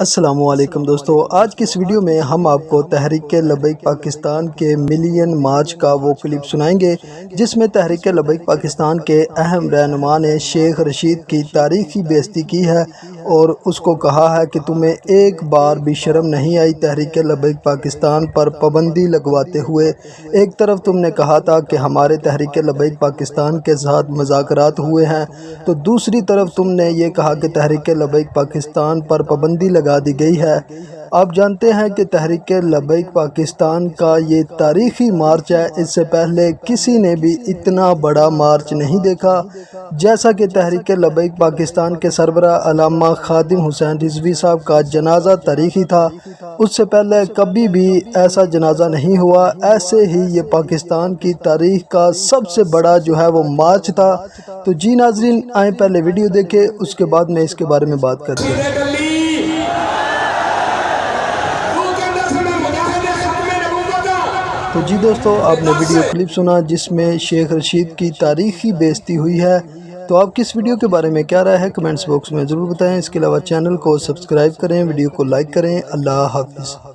السلام علیکم دوستو، آج کی اس ویڈیو میں ہم آپ کو تحریک لبیک پاکستان کے ملین مارچ کا وہ کلپ سنائیں گے جس میں تحریک لبیک پاکستان کے اہم رہنما نے شیخ رشید کی تاریخی بے عزتی کی ہے اور اس کو کہا ہے کہ تمہیں ایک بار بھی شرم نہیں آئی تحریک لبیک پاکستان پر پابندی لگواتے ہوئے۔ ایک طرف تم نے کہا تھا کہ ہمارے تحریک لبیک پاکستان کے ساتھ مذاکرات ہوئے ہیں، تو دوسری طرف تم نے یہ کہا کہ تحریک لبیک پاکستان پر پابندی لگا دی گئی ہے۔ آپ جانتے ہیں کہ تحریک لبیک پاکستان کا یہ تاریخی مارچ ہے۔ اس سے پہلے کسی نے بھی اتنا بڑا مارچ نہیں دیکھا۔ جیسا کہ تحریک لبیک پاکستان کے سربراہ علامہ خادم حسین رضوی صاحب کا جنازہ تاریخی تھا، اس سے پہلے کبھی بھی ایسا جنازہ نہیں ہوا۔ ایسے ہی یہ پاکستان کی تاریخ کا سب سے بڑا جو ہے وہ مارچ تھا۔ تو جی ناظرین، آئیں پہلے ویڈیو دیکھیں، اس کے بعد میں اس کے بارے میں بات کرتے ہیں۔ تو جی دوستو، آپ نے ویڈیو کلپ سنا جس میں شیخ رشید کی تاریخی بے عزتی ہوئی ہے۔ تو آپ کس ویڈیو کے بارے میں کیا رائے ہے کمنٹس باکس میں ضرور بتائیں۔ اس کے علاوہ چینل کو سبسکرائب کریں، ویڈیو کو لائک کریں۔ اللہ حافظ۔